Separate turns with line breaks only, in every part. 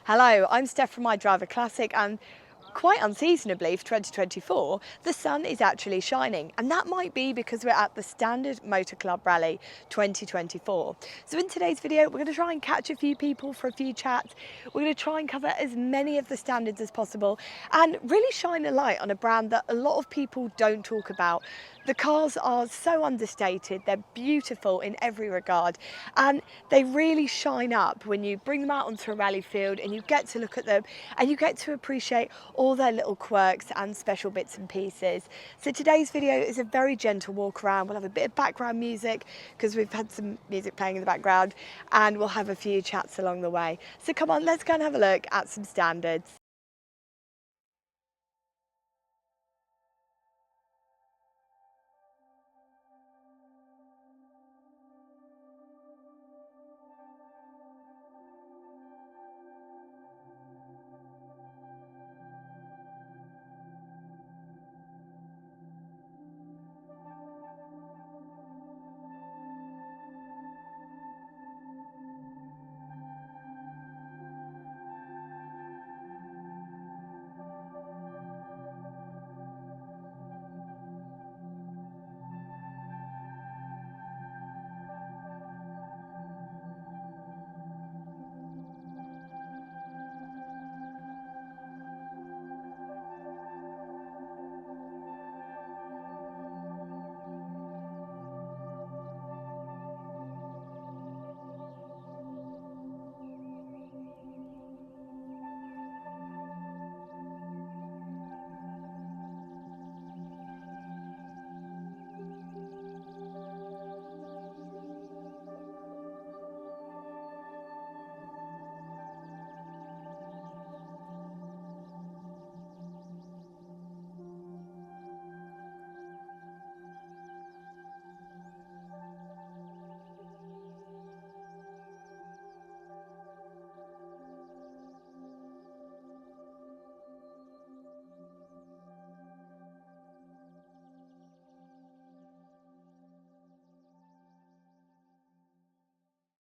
Hello, I'm Steph from iDriver Classic, and quite unseasonably for 2024, the sun is actually shining, and that might be because we're at the Standard Motor Club Rally 2024. So in today's video, we're going to try and catch a few people for a few chats. We're going to try and cover as many of the standards as possible and really shine a light on a brand that a lot of people don't talk about. The cars are so understated, they're beautiful in every regard, and they really shine up when you bring them out onto a rally field and you get to look at them and you get to appreciate all their little quirks and special bits and pieces. So today's video is a very gentle walk around. We'll have a bit of background music because we've had some music playing in the background, and we'll have a few chats along the way. So come on, let's go and have a look at some standards.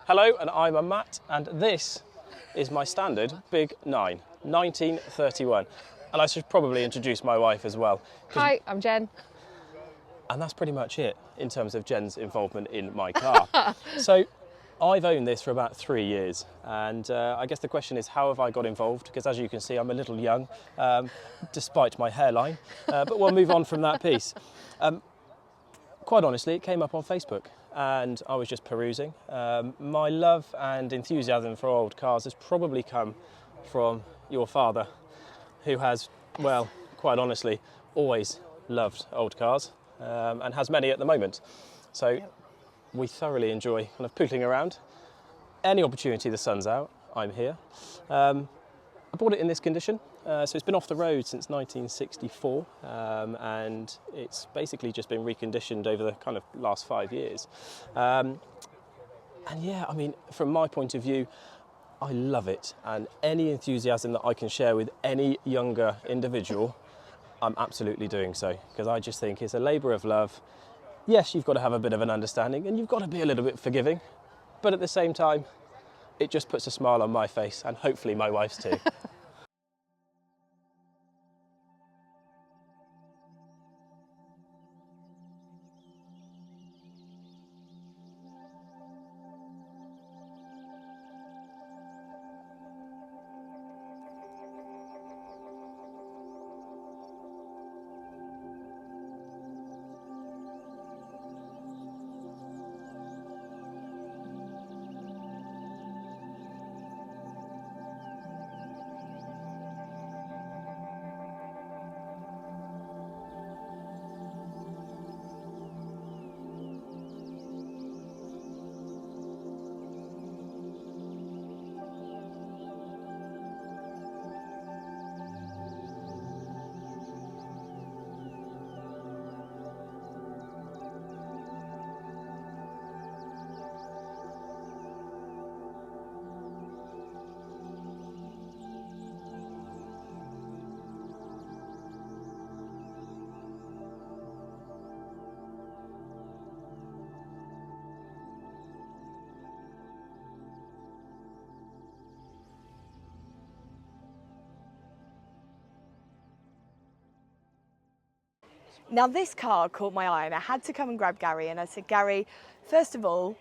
Hello, and I'm Matt, and this is my standard Big 9, 1931. And I should probably introduce my wife as well.
Hi, I'm Jen.
And that's pretty much it in terms of Jen's involvement in my car. So I've owned this for about 3 years, and I guess the question is, how have I got involved? Because as you can see, I'm a little young, despite my hairline, but we'll move on from that piece. Quite honestly, it came up on Facebook, and I was just perusing. My love and enthusiasm for old cars has probably come from your father, who has, well, quite honestly, always loved old cars, and has many at the moment. So we thoroughly enjoy kind of pootling around. Any opportunity the sun's out, I'm here. I bought it in this condition, so it's been off the road since 1964, and it's basically just been reconditioned over the kind of last 5 years. And yeah, I mean, from my point of view, I love it, and any enthusiasm that I can share with any younger individual, I'm absolutely doing so, because I just think it's a labour of love. Yes, you've got to have a bit of an understanding, and you've got to be a little bit forgiving, but at the same time, it just puts a smile on my face, and hopefully my wife's too.
Now this car caught my eye and I had to come and grab Gary and I said, Gary, first of all,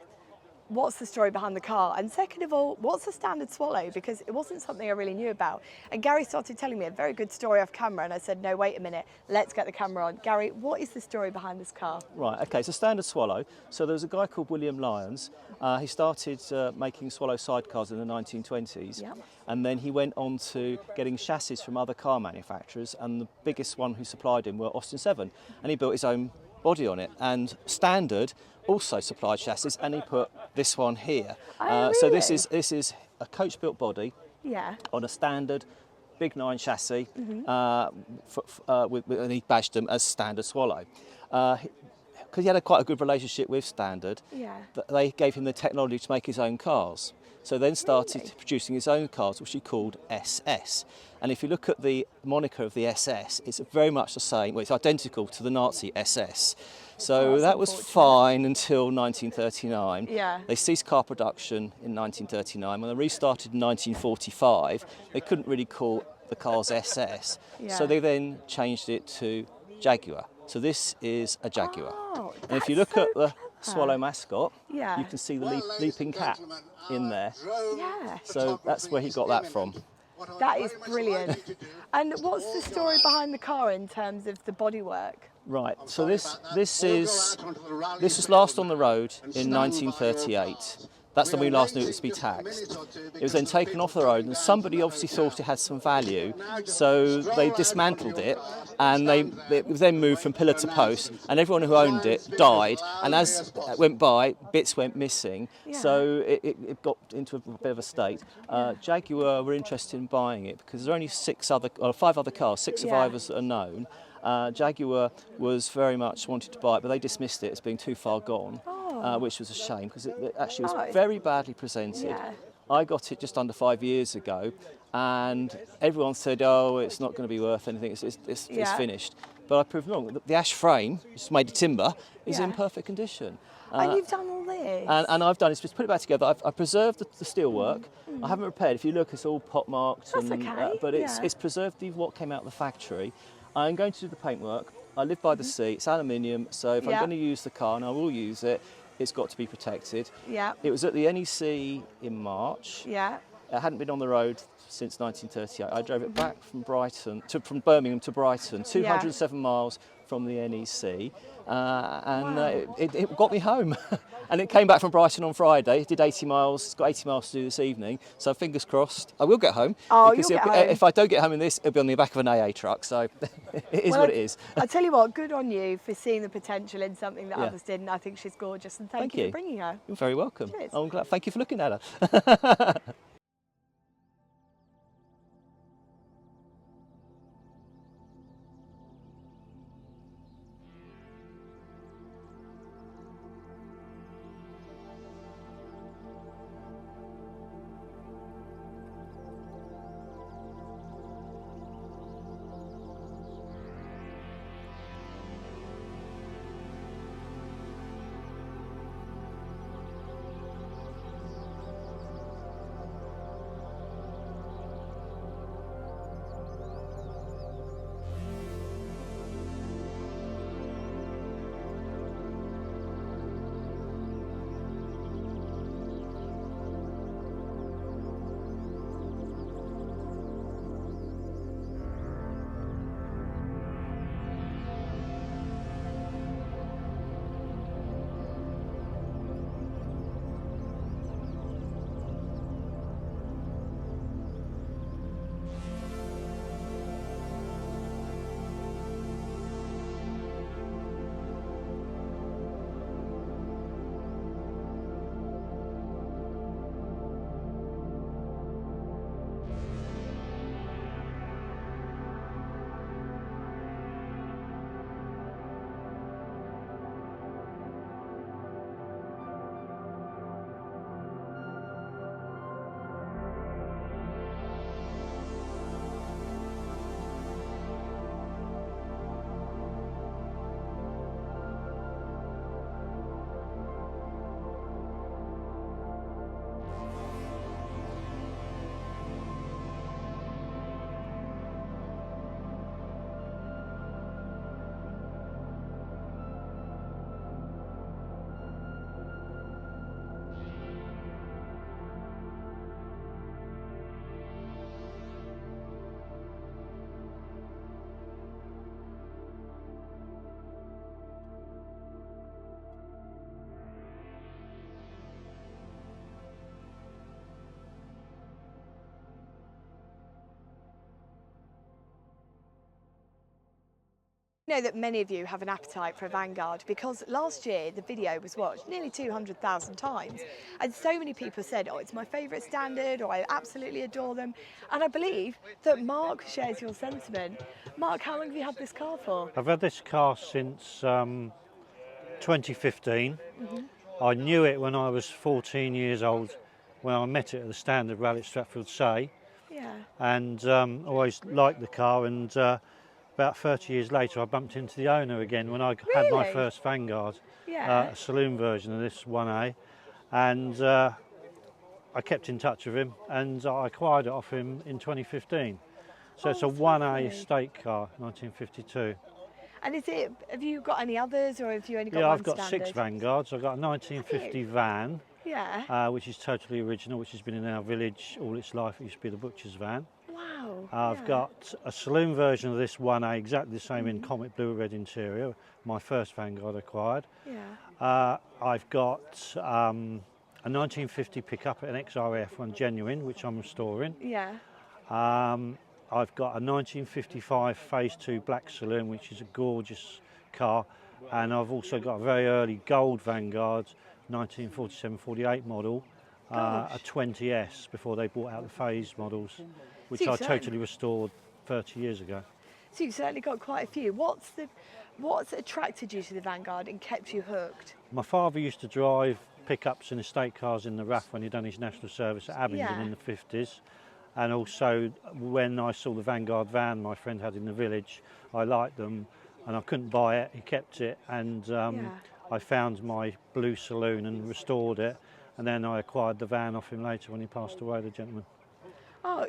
what's the story behind the car? And second of all, what's a standard swallow? Because it wasn't something I really knew about. And Gary started telling me a very good story off camera and I said, no, wait a minute, let's get the camera on. Gary, what is the story behind this car?
Right, okay, it's a standard swallow. So there was a guy called William Lyons. He started making swallow sidecars in the 1920s.
Yep.
And then he went on to getting chassis from other car manufacturers, and the biggest one who supplied him were Austin 7. And he built his own body on it. And Standard also supplied chassis, and he put this one here.
Oh,
So
really?
this is a coach-built body
Yeah.
on a standard Big 9 chassis, and he badged them as Standard Swallow. Because he had quite a good relationship with Standard,
Yeah.
they gave him the technology to make his own cars. So then started
Really?
producing his own cars, which he called SS. And if you look at the moniker of the SS, it's very much the same. Well, it's identical to the Nazi SS. So
that's
that was
unfortunate.
fine until 1939.
Yeah.
They ceased car production in 1939. When they restarted in 1945, they couldn't really call the cars SS.
Yeah.
So they then changed it to Jaguar. So this is a Jaguar.
Oh,
And if you
that's
look
so
at the
clever.
Swallow mascot,
Yeah.
you can see the leaping cat in there.
Yeah.
So that's where he got that from.
That is brilliant. And what's the story behind the car in terms of the bodywork?
Right. So this was last on the road in 1938. That's when we last knew it was to be taxed. It was then taken off the road, and somebody obviously thought it had some value, so they dismantled it, and it was then moved from pillar to post, and everyone who owned it died, and as it went by, bits went missing, so it got into a bit of a state. Jaguar were interested in buying it because there are only 5 other cars, 6 survivors that are known. Jaguar was very much wanted to buy it, but they dismissed it as being too far gone, which was a shame because it actually was very badly presented.
Yeah.
I got it just under 5 years ago, and everyone said, "Oh, it's not going to be worth anything. It's finished." But I proved wrong. The ash frame, which is made of timber, is in perfect condition.
And you've done all this?
And I've done is just put it back together. I've preserved the steelwork. I haven't repaired. If you look, it's all pot marked.
That's okay,
But it's preserved what came out of the factory. I'm going to do the paintwork. I live by the sea. It's aluminium, so if I'm going to use the car, and I will use it, it's got to be protected.
Yeah.
It was at the NEC in March.
Yeah.
It hadn't been on the road since 1938. I drove it back from Birmingham to Brighton, 207 miles from the NEC, and it got me home. And it came back from Brighton on Friday. It did 80 miles. It's got 80 miles to do this evening. So fingers crossed, I will get home.
Oh,
because
you'll get home.
if I don't get home in this, it'll be on the back of an AA truck. So it is what it is.
I tell you what, good on you for seeing the potential in something that
Yeah.
others didn't. I think she's gorgeous, and thank
Thank
you
you.
for bringing her.
You're very welcome.
Cheers.
I'm glad. Thank you for looking at her.
I know that many of you have an appetite for a Vanguard because last year the video was watched nearly 200,000 times, and so many people said, oh, it's my favourite standard, or I absolutely adore them. And I believe that Mark shares your sentiment. Mark, how long have you had this car for?
I've had this car since 2015. I knew it when I was 14 years old when I met it at the Standard Rally at Stratford Say,
Yeah.
and always liked the car, and about 30 years later I bumped into the owner again when I had my
Really?
first Vanguard,
Yeah.
a saloon version of this 1A, and I kept in touch with him and I acquired it off him in 2015. So it's a
that's
1A
lovely.
estate car, 1952.
And have you got any others, or have you only got
Yeah,
one
I've got
standard?
6 Vanguards. I've got a 1950 van,
Yeah.
which is totally original, which has been in our village all its life. It used to be the butcher's van.
Wow.
I've
yeah.
got a saloon version of this 1A, exactly the same in comet blue red interior, my first Vanguard acquired.
Yeah.
I've got a 1950 pickup, an XRF one genuine, which I'm restoring.
Yeah.
I've got a 1955 Phase 2 black saloon, which is a gorgeous car, and I've also got a very early gold Vanguard 1947-48 model, a 20S, before they brought out the phase models, which
So
I
you
totally restored 30 years ago.
So you've certainly got quite a few. What's attracted you to the Vanguard and kept you hooked?
My father used to drive pickups and estate cars in the RAF when he'd done his national service at Abingdon
Yeah.
in the 50s. And also when I saw the Vanguard van my friend had in the village, I liked them and I couldn't buy it, he kept it, and I found my blue saloon and restored it, and then I acquired the van off him later when he passed away, the gentleman.
Oh,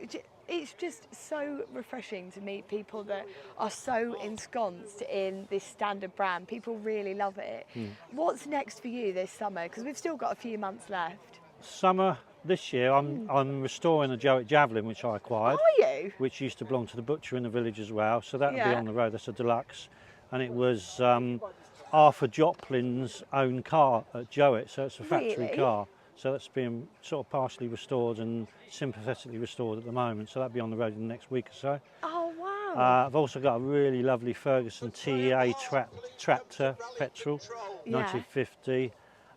it's just so refreshing to meet people that are so ensconced in this standard brand. People really love it. What's next for you this summer? Because we've still got a few months left.
Summer this year I'm restoring a Jowett Javelin which I acquired,
Are you?
which used to belong to the butcher in the village as well, so that'll be
Yeah.
on the road. That's a deluxe, and it was Arthur Joplin's own car at Jowett, so it's a factory
Really?
car. So that's being sort of partially restored and sympathetically restored at the moment, so that'll be on the road in the next week or so.
Oh, wow.
I've also got a really lovely Ferguson TEA tractor petrol,
Yeah.
1950,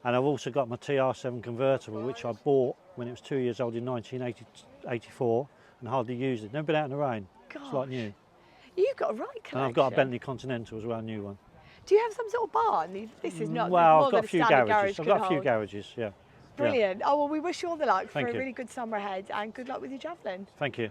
and I've also got my TR7 convertible, which I bought when it was 2 years old in 1984 and hardly used it. Never been out in the rain. It's like
Gosh.
new.
You've got a right collection.
And I've got a Bentley Continental as well, a new one.
Do you have some sort of barn? This is not
Well,
more
I've
than
got a few
standard
garages.
garage
I've got
could
a few
hold.
garages, yeah.
Brilliant. Oh, well, we wish you all the luck
Thank
for a
you.
really good summer ahead, and good luck with your javelin.
Thank you.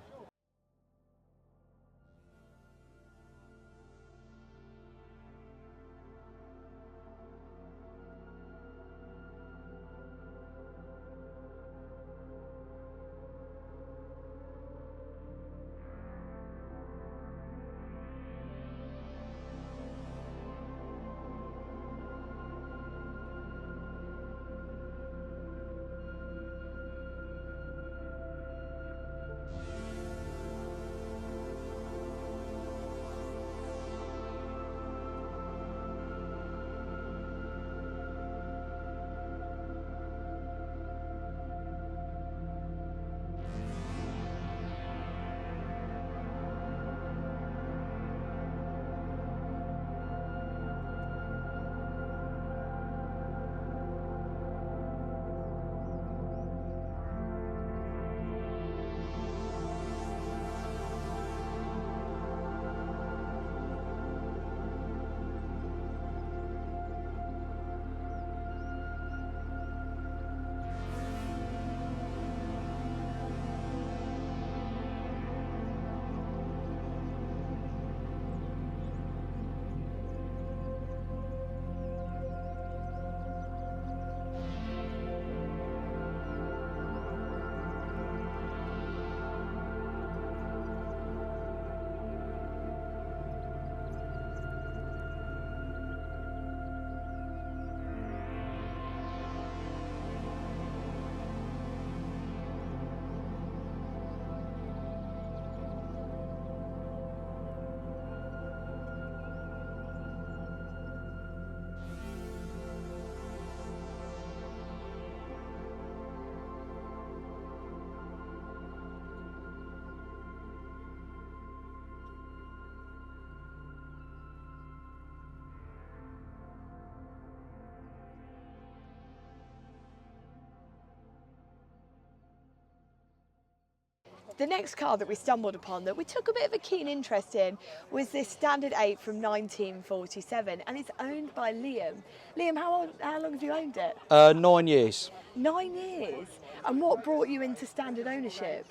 The next car that we stumbled upon that we took a bit of a keen interest in was this Standard 8 from 1947, and it's owned by Liam. Liam, how long have you owned it?
9 years.
9 years. And what brought you into standard ownership?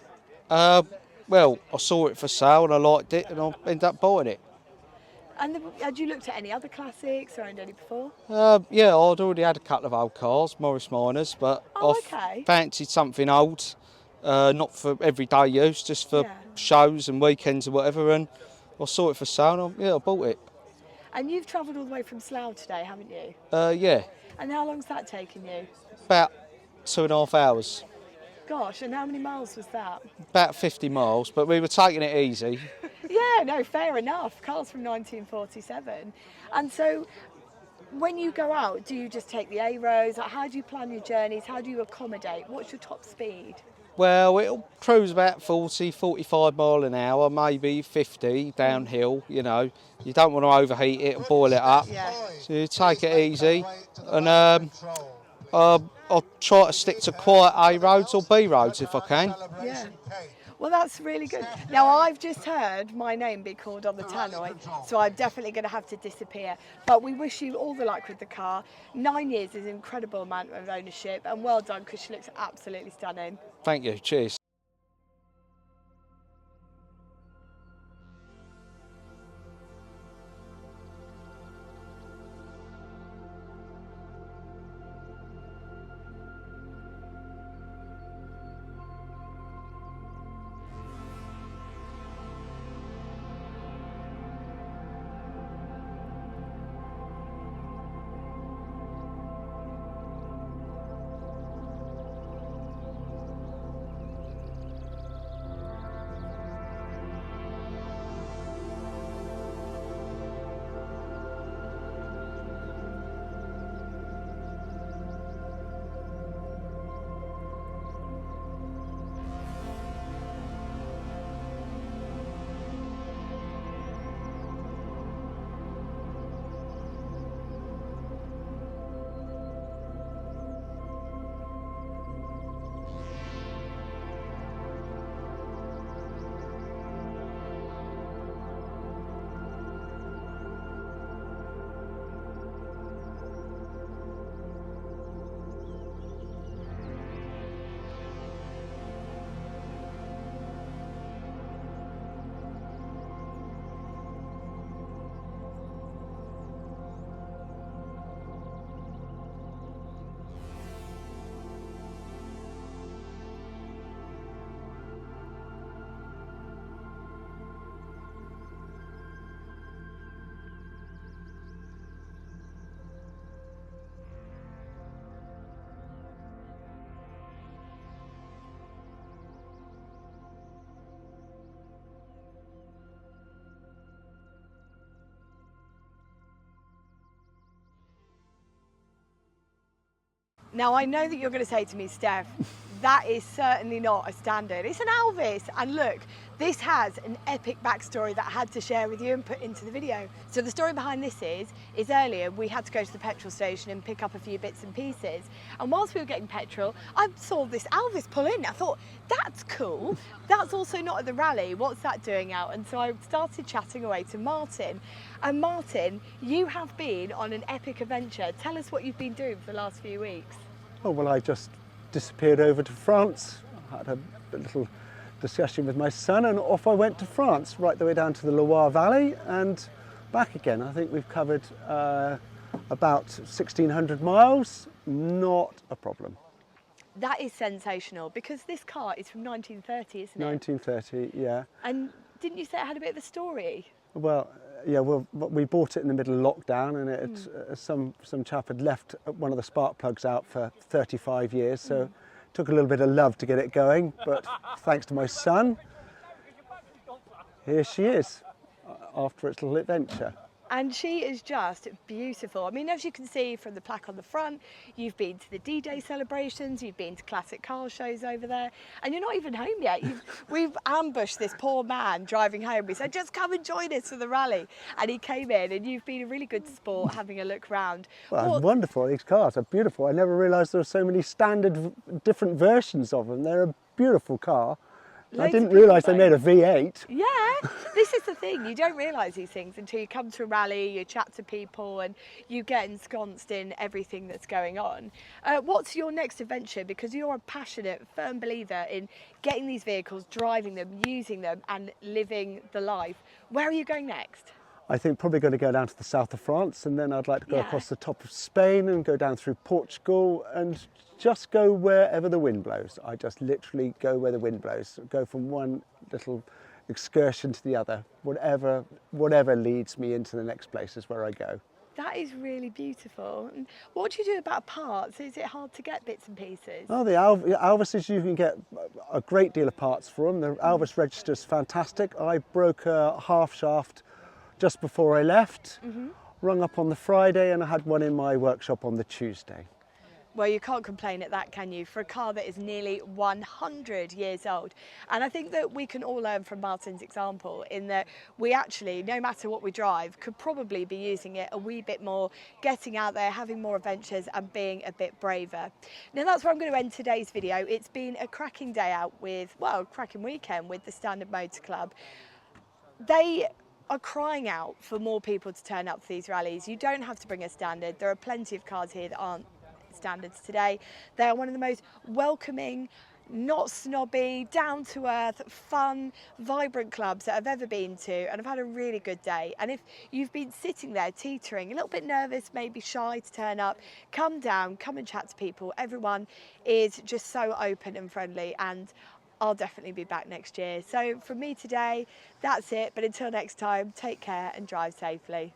Well, I saw it for sale and I liked it and I ended up buying it.
And had you looked at any other classics or owned any before?
Yeah, I'd already had a couple of old cars, Morris Minors, but I fancied something old, not for everyday use, just for shows and weekends or whatever, and I saw it for sale and I bought it.
And you've travelled all the way from Slough today, haven't you?
Yeah.
And how long's that taken you?
About 2.5 hours.
Gosh, and how many miles was that?
About 50 miles, but we were taking it easy.
Yeah, no, fair enough. Cars from 1947. And so when you go out, do you just take the A roads? Like, how do you plan your journeys? How do you accommodate? What's your top speed?
Well, it'll cruise about 40, 45 mile an hour, maybe 50 downhill, you know. You don't want to overheat it and boil it up.
Yeah.
So you take it easy. And I'll try to stick to quiet A roads or B roads if I can.
Yeah. Well, that's really good. Now, I've just heard my name be called on the tannoy, so I'm definitely going to have to disappear. But we wish you all the luck with the car. 9 years is an incredible amount of ownership, and well done, because she looks absolutely stunning.
Thank you. Cheers.
Now, I know that you're going to say to me, Steph, that is certainly not a standard. It's an Elvis. And look, this has an epic backstory that I had to share with you and put into the video. So the story behind this is earlier we had to go to the petrol station and pick up a few bits and pieces. And whilst we were getting petrol, I saw this Elvis pull in. I thought, that's cool. That's also not at the rally. What's that doing out? And so I started chatting away to Martin. And Martin, you have been on an epic adventure. Tell us what you've been doing for the last few weeks.
Oh, well, I just disappeared over to France. I had a little discussion with my son and off I went to France, right the way down to the Loire Valley and back again. I think we've covered about 1,600 miles, not a problem.
That is sensational because this car is from 1930, isn't it?
1930, yeah.
And didn't you say it had a bit of a story?
Well, yeah, well, we bought it in the middle of lockdown and it, some chap had left one of the spark plugs out for 35 years, so it took a little bit of love to get it going, but thanks to my son, here she is after its little adventure.
And she is just beautiful. I mean, as you can see from the plaque on the front, you've been to the D-Day celebrations, you've been to classic car shows over there, and you're not even home yet. We've ambushed this poor man driving home. We said, just come and join us for the rally. And he came in, and you've been a really good sport having a look round.
Well, it's wonderful. These cars are beautiful. I never realised there were so many standard different versions of them. They're a beautiful car. I
Loads
didn't
of people
realise they made a
vote.
V8.
Yeah, this is the thing. You don't realise these things until you come to a rally, you chat to people, and you get ensconced in everything that's going on. What's your next adventure? Because you're a passionate, firm believer in getting these vehicles, driving them, using them, and living the life. Where are you going next?
I think probably going to go down to the south of France, and then I'd like to go
Yeah.
across the top of Spain and go down through Portugal and just go wherever the wind blows. I just literally go where the wind blows, go from one little excursion to the other. Whatever leads me into the next place is where I go.
That is really beautiful. And what do you do about parts? Is it hard to get bits and pieces?
Oh, the Alvises, you can get a great deal of parts for them. The Alvis register is fantastic. I broke a half shaft just before I left, rung up on the Friday, and I had one in my workshop on the Tuesday.
Well, you can't complain at that, can you? For a car that is nearly 100 years old. And I think that we can all learn from Martin's example in that we actually, no matter what we drive, could probably be using it a wee bit more, getting out there, having more adventures and being a bit braver. Now that's where I'm going to end today's video. It's been a cracking day out with, well, cracking weekend with the Standard Motor Club. They are crying out for more people to turn up for these rallies. You don't have to bring a standard. There are plenty of cars here that aren't standards today. They are one of the most welcoming, not snobby, down-to-earth, fun, vibrant clubs that I've ever been to, and I've had a really good day. And if you've been sitting there teetering, a little bit nervous, maybe shy to turn up, come down, come and chat to people. Everyone is just so open and friendly, and I'll definitely be back next year. So from me today, that's it. But until next time, take care and drive safely.